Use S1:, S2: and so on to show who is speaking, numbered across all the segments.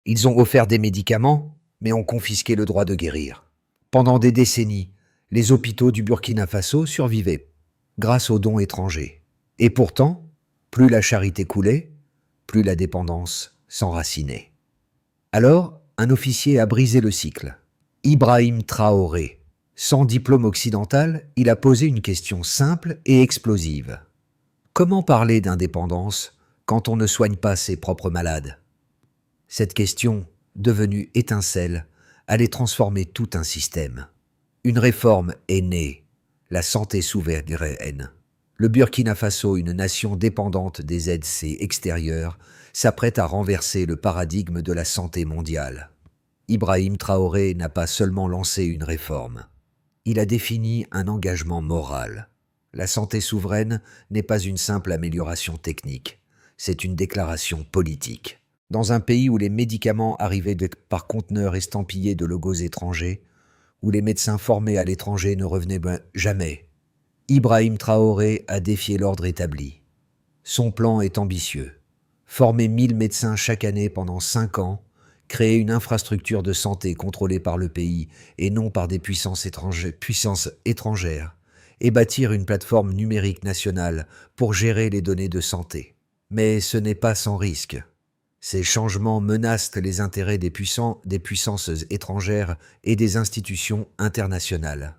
S1: Ils ont offert des médicaments, mais ont confisqué le droit de guérir. Pendant des décennies, les hôpitaux du Burkina Faso survivaient grâce aux dons étrangers. Et pourtant, plus la charité coulait, plus la dépendance s'enracinait. Alors, un officier a brisé le cycle. Ibrahim Traoré. Sans diplôme occidental, il a posé une question simple et explosive. Comment parler d'indépendance quand on ne soigne pas ses propres malades ? Cette question, devenue étincelle, allait transformer tout un système. Une réforme est née, la santé souveraine. Le Burkina Faso, une nation dépendante des aides extérieures, s'apprête à renverser le paradigme de la santé mondiale. Ibrahim Traoré n'a pas seulement lancé une réforme, il a défini un engagement moral. La santé souveraine n'est pas une simple amélioration technique, c'est une déclaration politique. Dans un pays où les médicaments arrivaient par conteneurs estampillés de logos étrangers, où les médecins formés à l'étranger ne revenaient jamais, Ibrahim Traoré a défié l'ordre établi. Son plan est ambitieux. Former 1000 médecins chaque année pendant 5 ans, créer une infrastructure de santé contrôlée par le pays et non par des puissances étrangères, et bâtir une plateforme numérique nationale pour gérer les données de santé. Mais ce n'est pas sans risque. Ces changements menacent les intérêts des puissances étrangères et des institutions internationales.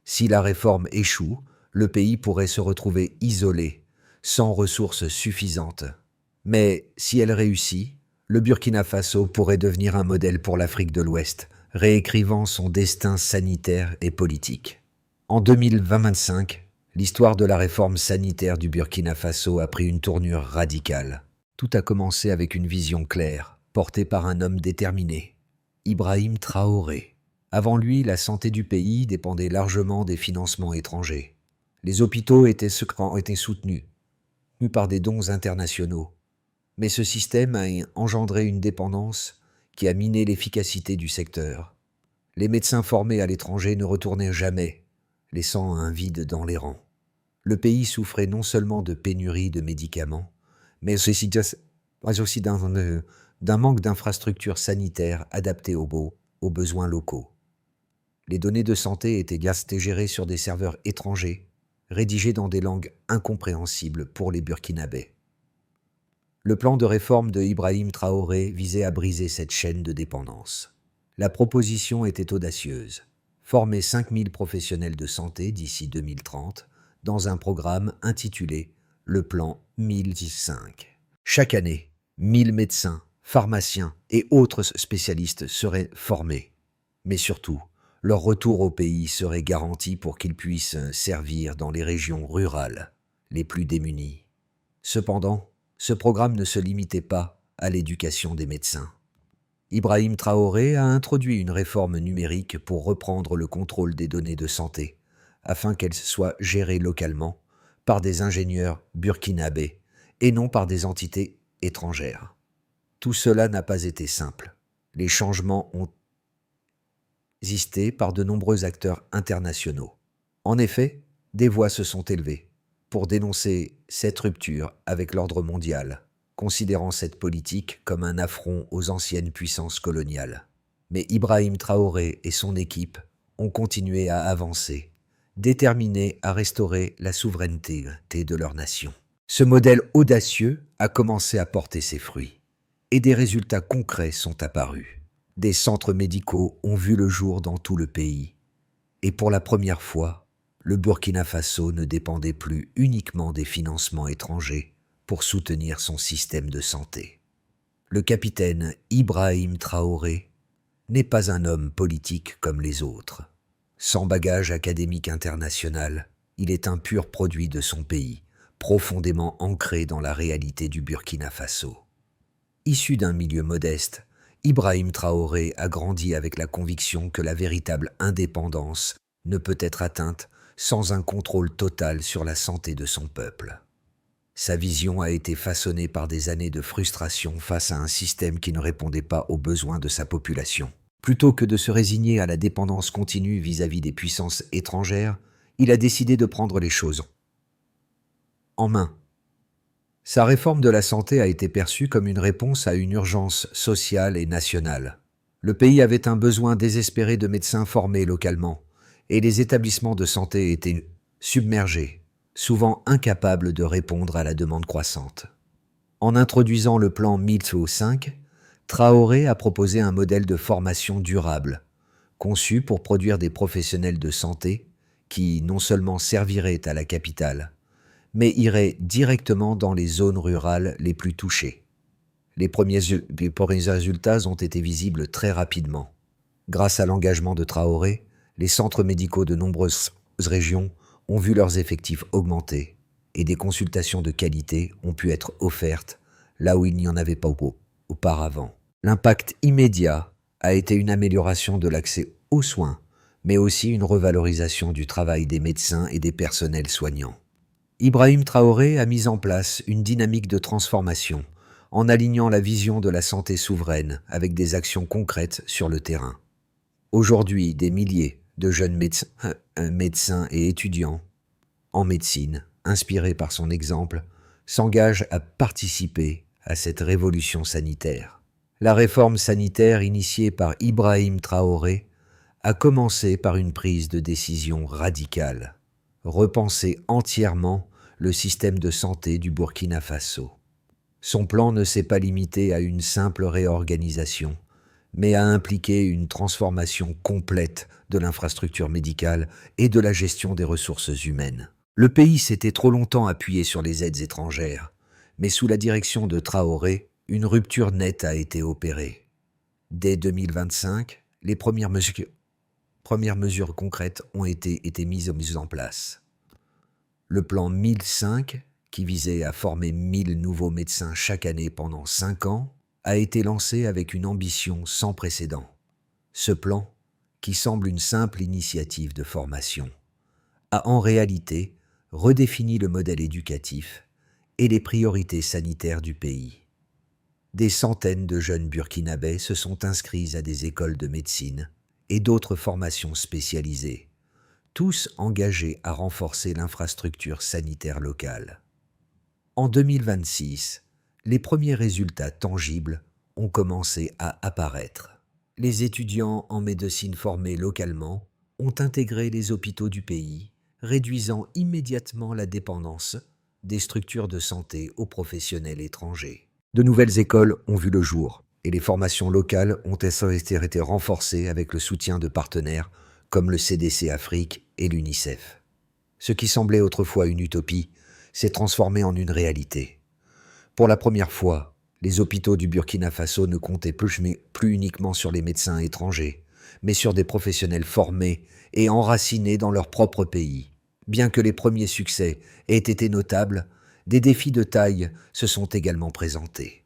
S1: Si la réforme échoue, le pays pourrait se retrouver isolé, sans ressources suffisantes. Mais si elle réussit, le Burkina Faso pourrait devenir un modèle pour l'Afrique de l'Ouest, réécrivant son destin sanitaire et politique. En 2025, l'histoire de la réforme sanitaire du Burkina Faso a pris une tournure radicale. Tout a commencé avec une vision claire, portée par un homme déterminé, Ibrahim Traoré. Avant lui, la santé du pays dépendait largement des financements étrangers. Les hôpitaux étaient soutenus par des dons internationaux. Mais ce système a engendré une dépendance qui a miné l'efficacité du secteur. Les médecins formés à l'étranger ne retournaient jamais, laissant un vide dans les rangs. Le pays souffrait non seulement de pénurie de médicaments, mais aussi d'un manque d'infrastructures sanitaires adaptées aux besoins locaux. Les données de santé étaient gérées sur des serveurs étrangers, rédigés dans des langues incompréhensibles pour les Burkinabés. Le plan de réforme de Ibrahim Traoré visait à briser cette chaîne de dépendance. La proposition était audacieuse. Former 5000 professionnels de santé d'ici 2030 dans un programme intitulé le plan 1005. Chaque année, 1000 médecins, pharmaciens et autres spécialistes seraient formés. Mais surtout, leur retour au pays serait garanti pour qu'ils puissent servir dans les régions rurales les plus démunies. Cependant, ce programme ne se limitait pas à l'éducation des médecins. Ibrahim Traoré a introduit une réforme numérique pour reprendre le contrôle des données de santé, afin qu'elles soient gérées localement par des ingénieurs burkinabés et non par des entités étrangères. Tout cela n'a pas été simple. Les changements ont existé par de nombreux acteurs internationaux. En effet, des voix se sont élevées pour dénoncer cette rupture avec l'ordre mondial, considérant cette politique comme un affront aux anciennes puissances coloniales. Mais Ibrahim Traoré et son équipe ont continué à avancer, déterminés à restaurer la souveraineté de leur nation. Ce modèle audacieux a commencé à porter ses fruits, et des résultats concrets sont apparus. Des centres médicaux ont vu le jour dans tout le pays, et pour la première fois, le Burkina Faso ne dépendait plus uniquement des financements étrangers pour soutenir son système de santé. Le capitaine Ibrahim Traoré n'est pas un homme politique comme les autres. Sans bagage académique international, il est un pur produit de son pays, profondément ancré dans la réalité du Burkina Faso. Issu d'un milieu modeste, Ibrahim Traoré a grandi avec la conviction que la véritable indépendance ne peut être atteinte sans un contrôle total sur la santé de son peuple. Sa vision a été façonnée par des années de frustration face à un système qui ne répondait pas aux besoins de sa population. Plutôt que de se résigner à la dépendance continue vis-à-vis des puissances étrangères, il a décidé de prendre les choses en main. Sa réforme de la santé a été perçue comme une réponse à une urgence sociale et nationale. Le pays avait un besoin désespéré de médecins formés localement, et les établissements de santé étaient submergés, souvent incapables de répondre à la demande croissante. En introduisant le plan 1005, Traoré a proposé un modèle de formation durable, conçu pour produire des professionnels de santé qui non seulement serviraient à la capitale, mais iraient directement dans les zones rurales les plus touchées. Les premiers résultats ont été visibles très rapidement. Grâce à l'engagement de Traoré, les centres médicaux de nombreuses régions ont vu leurs effectifs augmenter et des consultations de qualité ont pu être offertes là où il n'y en avait pas auparavant. L'impact immédiat a été une amélioration de l'accès aux soins, mais aussi une revalorisation du travail des médecins et des personnels soignants. Ibrahim Traoré a mis en place une dynamique de transformation en alignant la vision de la santé souveraine avec des actions concrètes sur le terrain. Aujourd'hui, des milliers de jeunes médecins et étudiants en médecine, inspirés par son exemple, s'engagent à participer à cette révolution sanitaire. La réforme sanitaire initiée par Ibrahim Traoré a commencé par une prise de décision radicale, repenser entièrement le système de santé du Burkina Faso. Son plan ne s'est pas limité à une simple réorganisation, mais a impliqué une transformation complète de l'infrastructure médicale et de la gestion des ressources humaines. Le pays s'était trop longtemps appuyé sur les aides étrangères, mais sous la direction de Traoré, une rupture nette a été opérée. Dès 2025, les premières mesures concrètes ont été mises en place. Le plan 1005, qui visait à former 1000 nouveaux médecins chaque année pendant 5 ans, a été lancé avec une ambition sans précédent. Ce plan, qui semble une simple initiative de formation, a en réalité redéfini le modèle éducatif et les priorités sanitaires du pays. Des centaines de jeunes burkinabés se sont inscrits à des écoles de médecine et d'autres formations spécialisées, tous engagés à renforcer l'infrastructure sanitaire locale. En 2026, les premiers résultats tangibles ont commencé à apparaître. Les étudiants en médecine formés localement ont intégré les hôpitaux du pays, réduisant immédiatement la dépendance des structures de santé aux professionnels étrangers. De nouvelles écoles ont vu le jour et les formations locales ont été renforcées avec le soutien de partenaires comme le CDC Afrique et l'UNICEF. Ce qui semblait autrefois une utopie s'est transformé en une réalité. Pour la première fois, les hôpitaux du Burkina Faso ne comptaient plus uniquement sur les médecins étrangers, mais sur des professionnels formés et enracinés dans leur propre pays. Bien que les premiers succès aient été notables, des défis de taille se sont également présentés.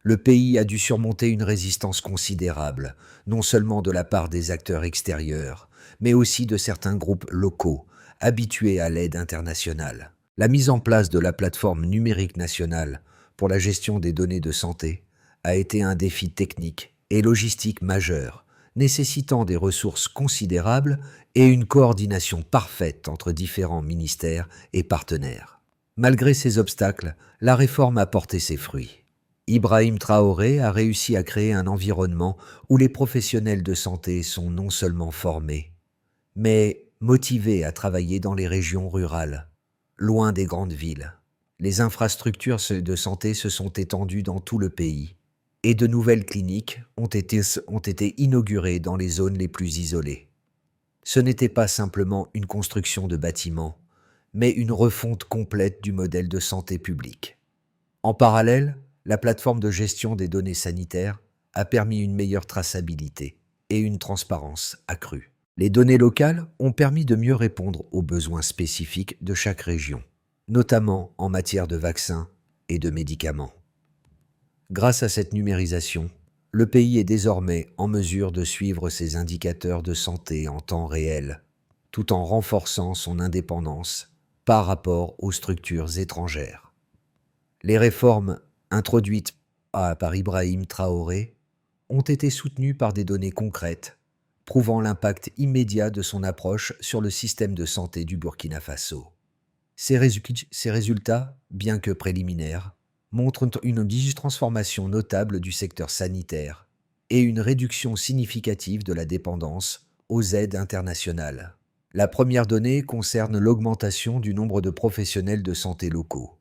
S1: Le pays a dû surmonter une résistance considérable, non seulement de la part des acteurs extérieurs, mais aussi de certains groupes locaux, habitués à l'aide internationale. La mise en place de la plateforme numérique nationale pour la gestion des données de santé a été un défi technique et logistique majeur, nécessitant des ressources considérables et une coordination parfaite entre différents ministères et partenaires. Malgré ces obstacles, la réforme a porté ses fruits. Ibrahim Traoré a réussi à créer un environnement où les professionnels de santé sont non seulement formés, mais motivés à travailler dans les régions rurales, loin des grandes villes. Les infrastructures de santé se sont étendues dans tout le pays et de nouvelles cliniques ont été inaugurées dans les zones les plus isolées. Ce n'était pas simplement une construction de bâtiments, mais une refonte complète du modèle de santé publique. En parallèle, la plateforme de gestion des données sanitaires a permis une meilleure traçabilité et une transparence accrue. Les données locales ont permis de mieux répondre aux besoins spécifiques de chaque région, notamment en matière de vaccins et de médicaments. Grâce à cette numérisation, le pays est désormais en mesure de suivre ses indicateurs de santé en temps réel, tout en renforçant son indépendance par rapport aux structures étrangères. Les réformes introduites par Ibrahim Traoré ont été soutenues par des données concrètes, prouvant l'impact immédiat de son approche sur le système de santé du Burkina Faso. Ces résultats, bien que préliminaires, montrent une transformation notable du secteur sanitaire et une réduction significative de la dépendance aux aides internationales. La première donnée concerne l'augmentation du nombre de professionnels de santé locaux.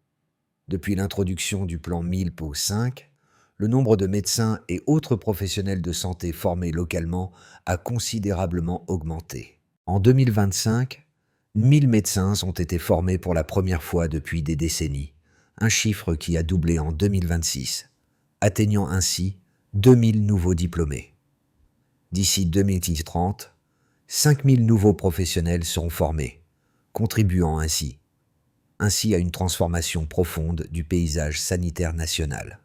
S1: Depuis l'introduction du plan 1000 pour 5, le nombre de médecins et autres professionnels de santé formés localement a considérablement augmenté. En 2025, 1000 médecins ont été formés pour la première fois depuis des décennies, un chiffre qui a doublé en 2026, atteignant ainsi 2000 nouveaux diplômés. D'ici 2030, 5000 nouveaux professionnels seront formés, contribuant ainsi à une transformation profonde du paysage sanitaire national.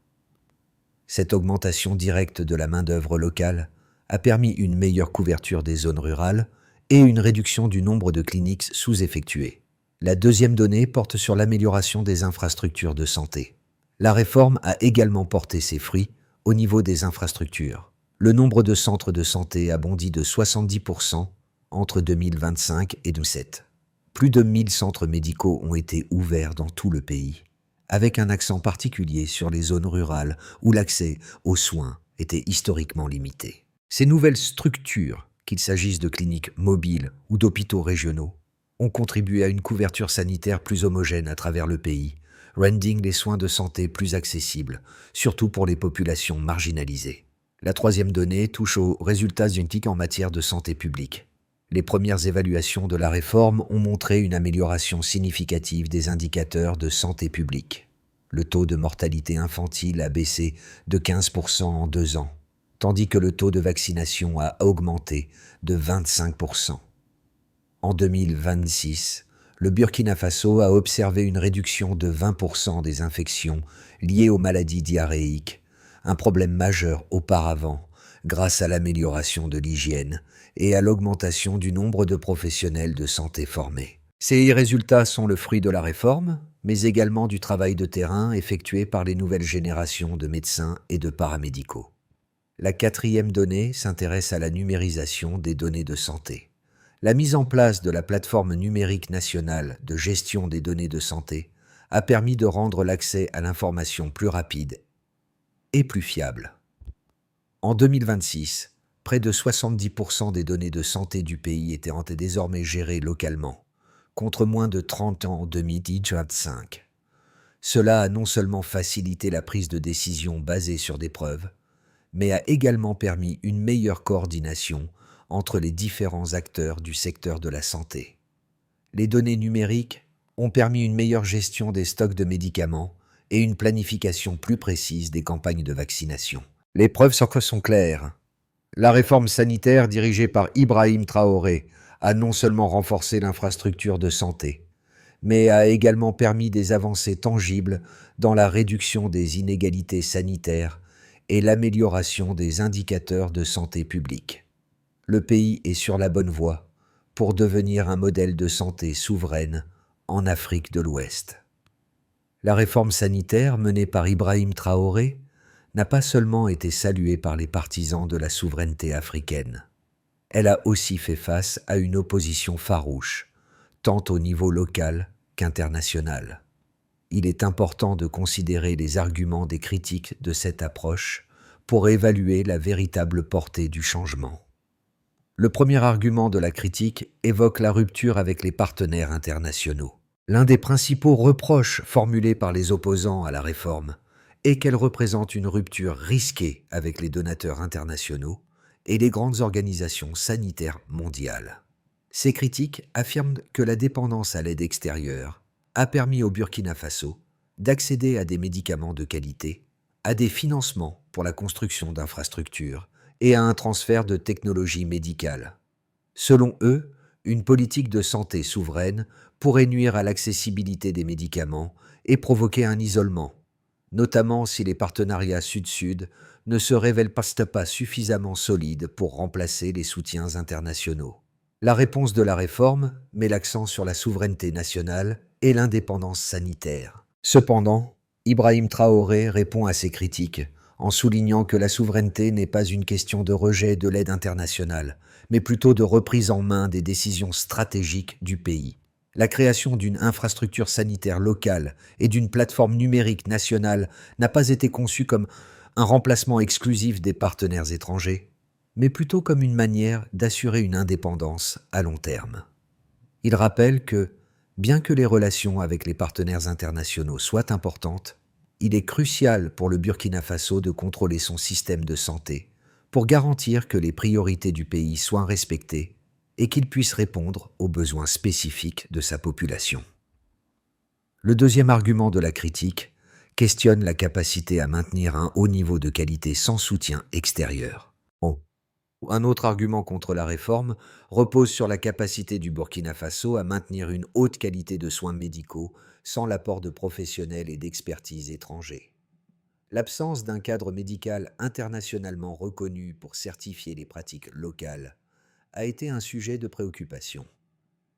S1: Cette augmentation directe de la main-d'œuvre locale a permis une meilleure couverture des zones rurales et une réduction du nombre de cliniques sous-effectuées. La deuxième donnée porte sur l'amélioration des infrastructures de santé. La réforme a également porté ses fruits au niveau des infrastructures. Le nombre de centres de santé a bondi de 70% entre 2025 et 2027. Plus de 1000 centres médicaux ont été ouverts dans tout le pays, avec un accent particulier sur les zones rurales où l'accès aux soins était historiquement limité. Ces nouvelles structures, qu'il s'agisse de cliniques mobiles ou d'hôpitaux régionaux, ont contribué à une couverture sanitaire plus homogène à travers le pays, rendant les soins de santé plus accessibles, surtout pour les populations marginalisées. La troisième donnée touche aux résultats scientifiques en matière de santé publique. Les premières évaluations de la réforme ont montré une amélioration significative des indicateurs de santé publique. Le taux de mortalité infantile a baissé de 15% en 2 ans, tandis que le taux de vaccination a augmenté de 25%. En 2026, le Burkina Faso a observé une réduction de 20% des infections liées aux maladies diarrhéiques, un problème majeur auparavant, grâce à l'amélioration de l'hygiène et à l'augmentation du nombre de professionnels de santé formés. Ces résultats sont le fruit de la réforme, mais également du travail de terrain effectué par les nouvelles générations de médecins et de paramédicaux. La quatrième donnée s'intéresse à la numérisation des données de santé. La mise en place de la plateforme numérique nationale de gestion des données de santé a permis de rendre l'accès à l'information plus rapide et plus fiable. En 2026, près de 70% des données de santé du pays étaient désormais gérées localement, contre moins de 30 ans en 2025. Cela a non seulement facilité la prise de décision basée sur des preuves, mais a également permis une meilleure coordination entre les différents acteurs du secteur de la santé. Les données numériques ont permis une meilleure gestion des stocks de médicaments et une planification plus précise des campagnes de vaccination. Les preuves sont claires. La réforme sanitaire dirigée par Ibrahim Traoré a non seulement renforcé l'infrastructure de santé, mais a également permis des avancées tangibles dans la réduction des inégalités sanitaires et l'amélioration des indicateurs de santé publique. Le pays est sur la bonne voie pour devenir un modèle de santé souveraine en Afrique de l'Ouest. La réforme sanitaire menée par Ibrahim Traoré n'a pas seulement été saluée par les partisans de la souveraineté africaine. Elle a aussi fait face à une opposition farouche, tant au niveau local qu'international. Il est important de considérer les arguments des critiques de cette approche pour évaluer la véritable portée du changement. Le premier argument de la critique évoque la rupture avec les partenaires internationaux. L'un des principaux reproches formulés par les opposants à la réforme est qu'elle représente une rupture risquée avec les donateurs internationaux et les grandes organisations sanitaires mondiales. Ces critiques affirment que la dépendance à l'aide extérieure a permis au Burkina Faso d'accéder à des médicaments de qualité, à des financements pour la construction d'infrastructures et à un transfert de technologies médicales. Selon eux, une politique de santé souveraine pourrait nuire à l'accessibilité des médicaments et provoquer un isolement, notamment si les partenariats sud-sud ne se révèlent pas suffisamment solides pour remplacer les soutiens internationaux. La réponse de la réforme met l'accent sur la souveraineté nationale et l'indépendance sanitaire. Cependant, Ibrahim Traoré répond à ces critiques en soulignant que la souveraineté n'est pas une question de rejet de l'aide internationale, mais plutôt de reprise en main des décisions stratégiques du pays. La création d'une infrastructure sanitaire locale et d'une plateforme numérique nationale n'a pas été conçue comme un remplacement exclusif des partenaires étrangers, mais plutôt comme une manière d'assurer une indépendance à long terme. Il rappelle que, bien que les relations avec les partenaires internationaux soient importantes, il est crucial pour le Burkina Faso de contrôler son système de santé pour garantir que les priorités du pays soient respectées et qu'il puisse répondre aux besoins spécifiques de sa population. Le deuxième argument de la critique questionne la capacité à maintenir un haut niveau de qualité sans soutien extérieur. Un autre argument contre la réforme repose sur la capacité du Burkina Faso à maintenir une haute qualité de soins médicaux sans l'apport de professionnels et d'expertise étrangers. L'absence d'un cadre médical internationalement reconnu pour certifier les pratiques locales a été un sujet de préoccupation.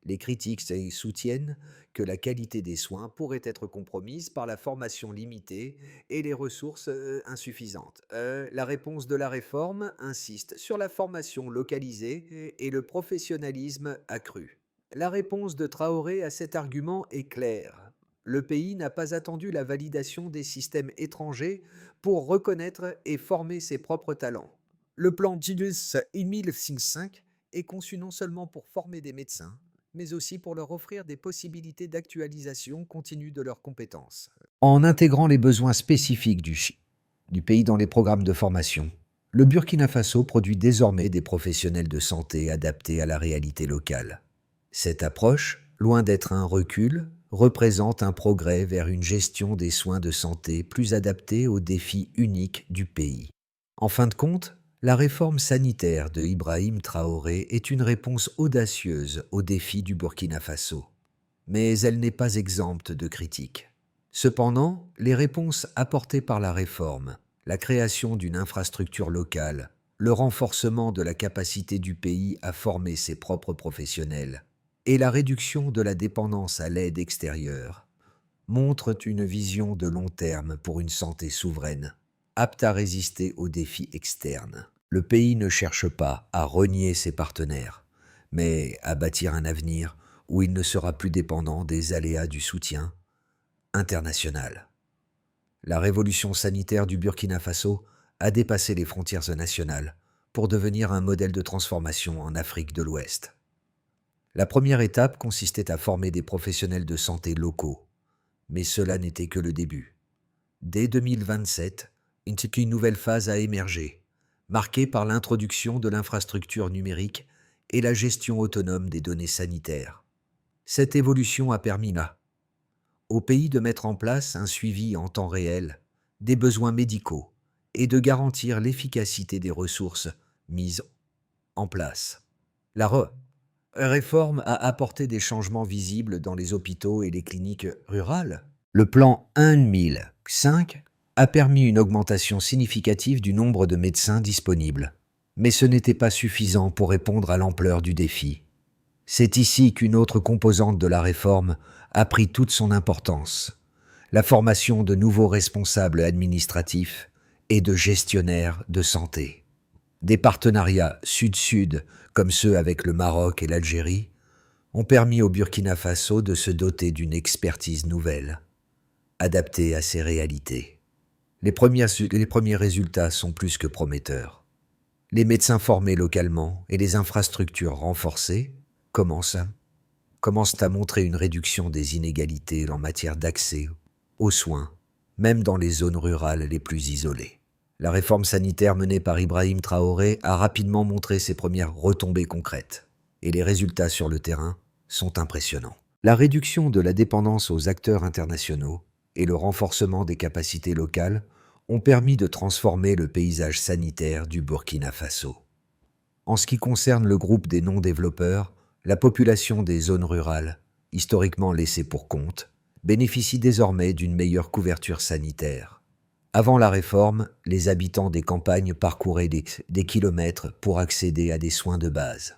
S1: Les critiques soutiennent que la qualité des soins pourrait être compromise par la formation limitée et les ressources insuffisantes. La réponse de la réforme insiste sur la formation localisée et le professionnalisme accru. La réponse de Traoré à cet argument est claire. Le pays n'a pas attendu la validation des systèmes étrangers pour reconnaître et former ses propres talents. Le plan Gilus 1005 est conçu non seulement pour former des médecins, mais aussi pour leur offrir des possibilités d'actualisation continue de leurs compétences. En intégrant les besoins spécifiques du pays dans les programmes de formation, le Burkina Faso produit désormais des professionnels de santé adaptés à la réalité locale. Cette approche, loin d'être un recul, représente un progrès vers une gestion des soins de santé plus adaptée aux défis uniques du pays. En fin de compte, la réforme sanitaire de Ibrahim Traoré est une réponse audacieuse aux défis du Burkina Faso, mais elle n'est pas exempte de critiques. Cependant, les réponses apportées par la réforme, la création d'une infrastructure locale, le renforcement de la capacité du pays à former ses propres professionnels et la réduction de la dépendance à l'aide extérieure montrent une vision de long terme pour une santé souveraine, apte à résister aux défis externes. Le pays ne cherche pas à renier ses partenaires, mais à bâtir un avenir où il ne sera plus dépendant des aléas du soutien international. La révolution sanitaire du Burkina Faso a dépassé les frontières nationales pour devenir un modèle de transformation en Afrique de l'Ouest. La première étape consistait à former des professionnels de santé locaux, mais cela n'était que le début. Dès 2027, une nouvelle phase a émergé, marquée par l'introduction de l'infrastructure numérique et la gestion autonome des données sanitaires. Cette évolution a permis au pays de mettre en place un suivi en temps réel des besoins médicaux et de garantir l'efficacité des ressources mises en place. La réforme a apporté des changements visibles dans les hôpitaux et les cliniques rurales. Le plan 1005 a permis une augmentation significative du nombre de médecins disponibles. Mais ce n'était pas suffisant pour répondre à l'ampleur du défi. C'est ici qu'une autre composante de la réforme a pris toute son importance, la formation de nouveaux responsables administratifs et de gestionnaires de santé. Des partenariats sud-sud, comme ceux avec le Maroc et l'Algérie, ont permis au Burkina Faso de se doter d'une expertise nouvelle, adaptée à ses réalités. Les premiers résultats sont plus que prometteurs. Les médecins formés localement et les infrastructures renforcées commencent à montrer une réduction des inégalités en matière d'accès aux soins, même dans les zones rurales les plus isolées. La réforme sanitaire menée par Ibrahim Traoré a rapidement montré ses premières retombées concrètes, et les résultats sur le terrain sont impressionnants. La réduction de la dépendance aux acteurs internationaux et le renforcement des capacités locales ont permis de transformer le paysage sanitaire du Burkina Faso. En ce qui concerne le groupe des non-développeurs, la population des zones rurales, historiquement laissée pour compte, bénéficie désormais d'une meilleure couverture sanitaire. Avant la réforme, les habitants des campagnes parcouraient des kilomètres pour accéder à des soins de base.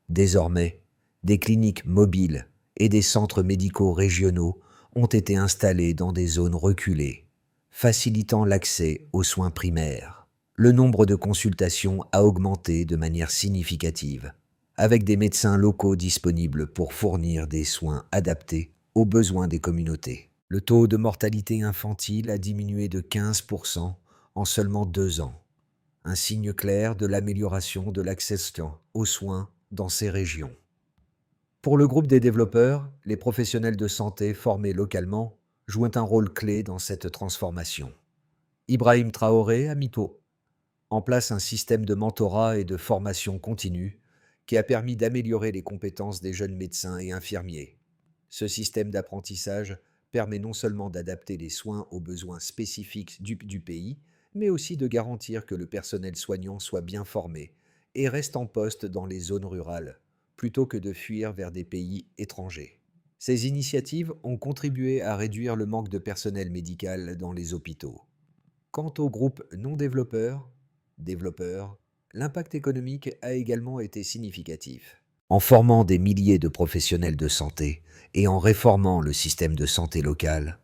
S1: Désormais, des cliniques mobiles et des centres médicaux régionaux ont été installés dans des zones reculées, facilitant l'accès aux soins primaires. Le nombre de consultations a augmenté de manière significative, avec des médecins locaux disponibles pour fournir des soins adaptés aux besoins des communautés. Le taux de mortalité infantile a diminué de 15% en seulement 2 ans, un signe clair de l'amélioration de l'accès aux soins dans ces régions. Pour le groupe des développeurs, les professionnels de santé formés localement jouent un rôle clé dans cette transformation. Ibrahim Traoré a mis en place un système de mentorat et de formation continue qui a permis d'améliorer les compétences des jeunes médecins et infirmiers. Ce système d'apprentissage permet non seulement d'adapter les soins aux besoins spécifiques du pays, mais aussi de garantir que le personnel soignant soit bien formé et reste en poste dans les zones rurales, plutôt que de fuir vers des pays étrangers. Ces initiatives ont contribué à réduire le manque de personnel médical dans les hôpitaux. Quant aux groupes non développeurs, l'impact économique a également été significatif. En formant des milliers de professionnels de santé et en réformant le système de santé local,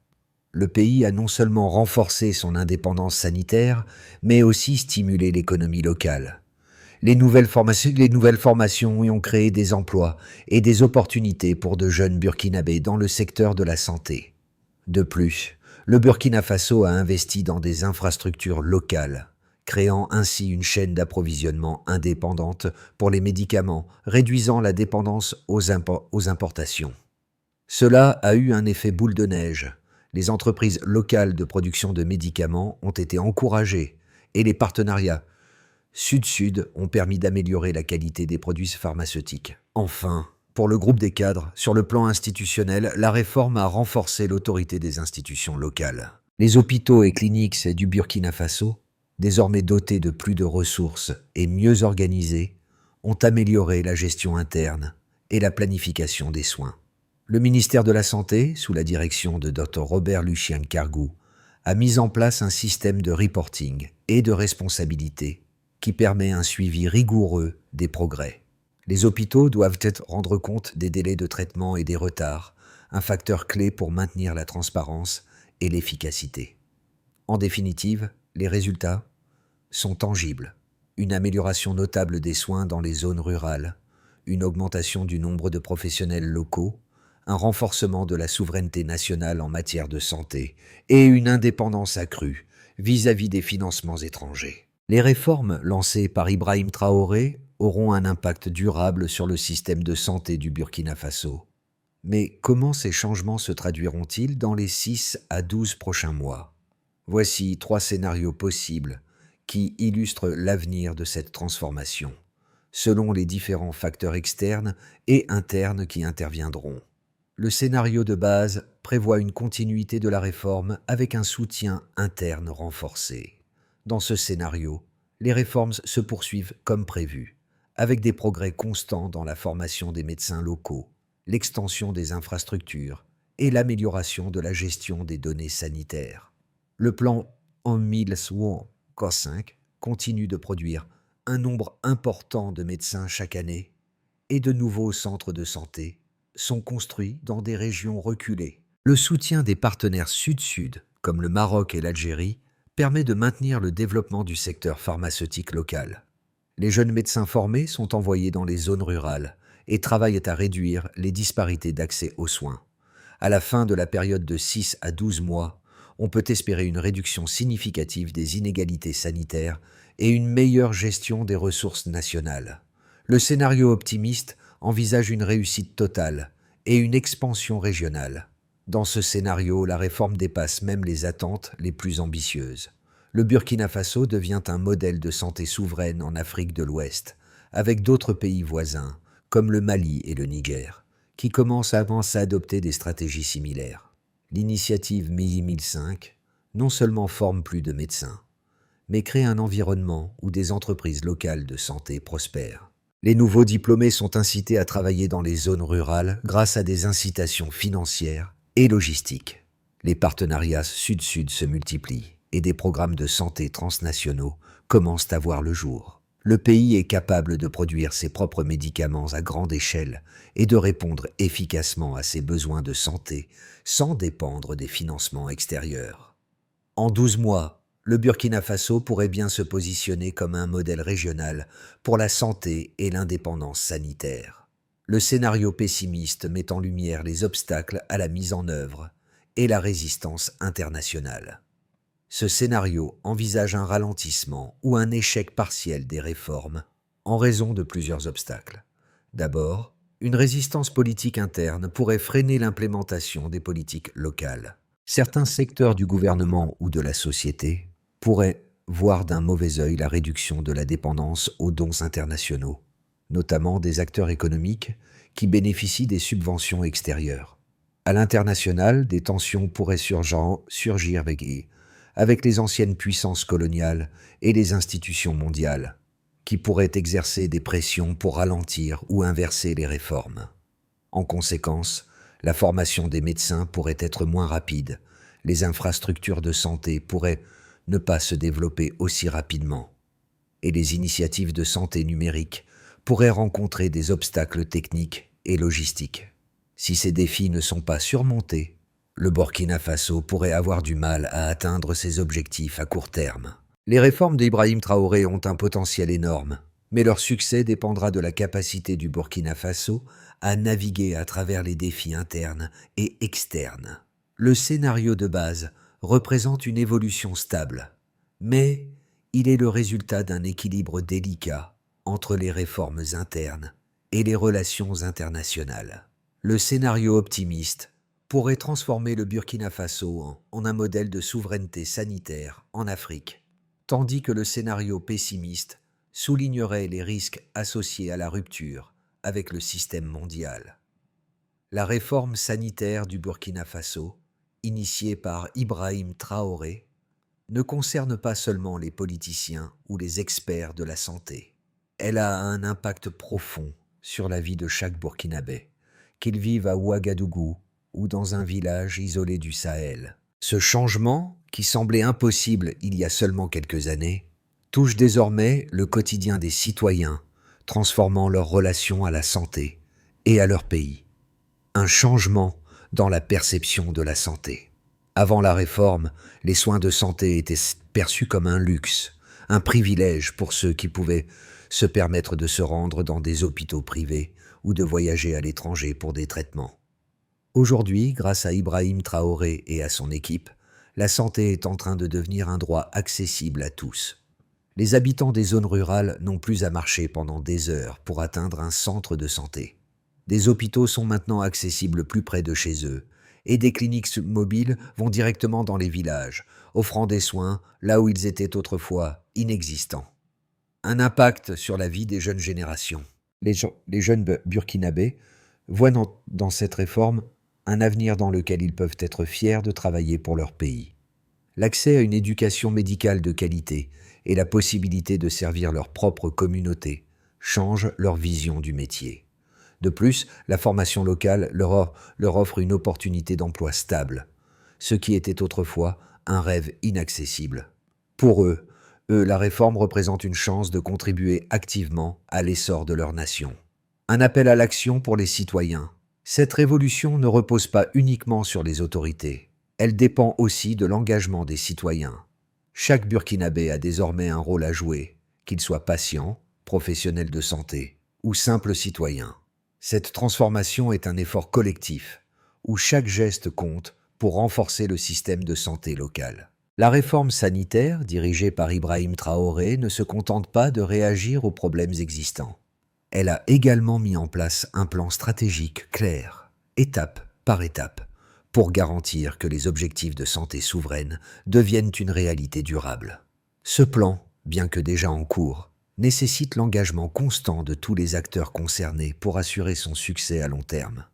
S1: le pays a non seulement renforcé son indépendance sanitaire, mais aussi stimulé l'économie locale. Les nouvelles formations y ont créé des emplois et des opportunités pour de jeunes Burkinabés dans le secteur de la santé. De plus, le Burkina Faso a investi dans des infrastructures locales, créant ainsi une chaîne d'approvisionnement indépendante pour les médicaments, réduisant la dépendance aux importations. Cela a eu un effet boule de neige. Les entreprises locales de production de médicaments ont été encouragées et les partenariats Sud-Sud ont permis d'améliorer la qualité des produits pharmaceutiques. Enfin, pour le groupe des cadres, sur le plan institutionnel, la réforme a renforcé l'autorité des institutions locales. Les hôpitaux et cliniques du Burkina Faso, désormais dotés de plus de ressources et mieux organisés, ont amélioré la gestion interne et la planification des soins. Le ministère de la Santé, sous la direction de Dr Robert Lucien Cargou, a mis en place un système de reporting et de responsabilité qui permet un suivi rigoureux des progrès. Les hôpitaux doivent rendre compte des délais de traitement et des retards, un facteur clé pour maintenir la transparence et l'efficacité. En définitive, les résultats sont tangibles. Une amélioration notable des soins dans les zones rurales, une augmentation du nombre de professionnels locaux, un renforcement de la souveraineté nationale en matière de santé et une indépendance accrue vis-à-vis des financements étrangers. Les réformes lancées par Ibrahim Traoré auront un impact durable sur le système de santé du Burkina Faso. Mais comment ces changements se traduiront-ils dans les 6 à 12 prochains mois? Voici 3 scénarios possibles qui illustrent l'avenir de cette transformation, selon les différents facteurs externes et internes qui interviendront. Le scénario de base prévoit une continuité de la réforme avec un soutien interne renforcé. Dans ce scénario, les réformes se poursuivent comme prévu, avec des progrès constants dans la formation des médecins locaux, l'extension des infrastructures et l'amélioration de la gestion des données sanitaires. Le plan En Mille Soins COS5 continue de produire un nombre important de médecins chaque année et de nouveaux centres de santé sont construits dans des régions reculées. Le soutien des partenaires Sud-Sud, comme le Maroc et l'Algérie, permet de maintenir le développement du secteur pharmaceutique local. Les jeunes médecins formés sont envoyés dans les zones rurales et travaillent à réduire les disparités d'accès aux soins. À la fin de la période de 6 à 12 mois, on peut espérer une réduction significative des inégalités sanitaires et une meilleure gestion des ressources nationales. Le scénario optimiste envisage une réussite totale et une expansion régionale. Dans ce scénario, la réforme dépasse même les attentes les plus ambitieuses. Le Burkina Faso devient un modèle de santé souveraine en Afrique de l'Ouest, avec d'autres pays voisins, comme le Mali et le Niger, qui commencent à adopter des stratégies similaires. L'initiative MEI 1005 non seulement forme plus de médecins, mais crée un environnement où des entreprises locales de santé prospèrent. Les nouveaux diplômés sont incités à travailler dans les zones rurales grâce à des incitations financières et logistiques. Les partenariats Sud-Sud se multiplient et des programmes de santé transnationaux commencent à voir le jour. Le pays est capable de produire ses propres médicaments à grande échelle et de répondre efficacement à ses besoins de santé sans dépendre des financements extérieurs. En 12 mois, le Burkina Faso pourrait bien se positionner comme un modèle régional pour la santé et l'indépendance sanitaire. Le scénario pessimiste met en lumière les obstacles à la mise en œuvre et la résistance internationale. Ce scénario envisage un ralentissement ou un échec partiel des réformes en raison de plusieurs obstacles. D'abord, une résistance politique interne pourrait freiner l'implémentation des politiques locales. Certains secteurs du gouvernement ou de la société pourraient voir d'un mauvais œil la réduction de la dépendance aux dons internationaux, notamment des acteurs économiques qui bénéficient des subventions extérieures. À l'international, des tensions pourraient surgir avec les anciennes puissances coloniales et les institutions mondiales, qui pourraient exercer des pressions pour ralentir ou inverser les réformes. En conséquence, la formation des médecins pourrait être moins rapide, les infrastructures de santé pourraient ne pas se développer aussi rapidement, et les initiatives de santé numérique pourraient rencontrer des obstacles techniques et logistiques. Si ces défis ne sont pas surmontés, le Burkina Faso pourrait avoir du mal à atteindre ses objectifs à court terme. Les réformes d'Ibrahim Traoré ont un potentiel énorme, mais leur succès dépendra de la capacité du Burkina Faso à naviguer à travers les défis internes et externes. Le scénario de base représente une évolution stable, mais il est le résultat d'un équilibre délicat entre les réformes internes et les relations internationales. Le scénario optimiste pourrait transformer le Burkina Faso en un modèle de souveraineté sanitaire en Afrique, tandis que le scénario pessimiste soulignerait les risques associés à la rupture avec le système mondial. La réforme sanitaire du Burkina Faso, initiée par Ibrahim Traoré, ne concerne pas seulement les politiciens ou les experts de la santé. Elle a un impact profond sur la vie de chaque Burkinabé, qu'il vive à Ouagadougou ou dans un village isolé du Sahel. Ce changement, qui semblait impossible il y a seulement quelques années, touche désormais le quotidien des citoyens, transformant leur relation à la santé et à leur pays. Un changement dans la perception de la santé. Avant la réforme, les soins de santé étaient perçus comme un luxe, un privilège pour ceux qui pouvaient se permettre de se rendre dans des hôpitaux privés ou de voyager à l'étranger pour des traitements. Aujourd'hui, grâce à Ibrahim Traoré et à son équipe, la santé est en train de devenir un droit accessible à tous. Les habitants des zones rurales n'ont plus à marcher pendant des heures pour atteindre un centre de santé. Des hôpitaux sont maintenant accessibles plus près de chez eux, et des cliniques mobiles vont directement dans les villages, offrant des soins là où ils étaient autrefois inexistants. Un impact sur la vie des jeunes générations. Les jeunes burkinabés voient dans cette réforme un avenir dans lequel ils peuvent être fiers de travailler pour leur pays. L'accès à une éducation médicale de qualité et la possibilité de servir leur propre communauté changent leur vision du métier. De plus, la formation locale leur offre une opportunité d'emploi stable, ce qui était autrefois un rêve inaccessible. Pour eux, la réforme représente une chance de contribuer activement à l'essor de leur nation. Un appel à l'action pour les citoyens. Cette révolution ne repose pas uniquement sur les autorités. Elle dépend aussi de l'engagement des citoyens. Chaque Burkinabé a désormais un rôle à jouer, qu'il soit patient, professionnel de santé ou simple citoyen. Cette transformation est un effort collectif, où chaque geste compte pour renforcer le système de santé local. La réforme sanitaire, dirigée par Ibrahim Traoré, ne se contente pas de réagir aux problèmes existants. Elle a également mis en place un plan stratégique clair, étape par étape, pour garantir que les objectifs de santé souveraine deviennent une réalité durable. Ce plan, bien que déjà en cours, nécessite l'engagement constant de tous les acteurs concernés pour assurer son succès à long terme.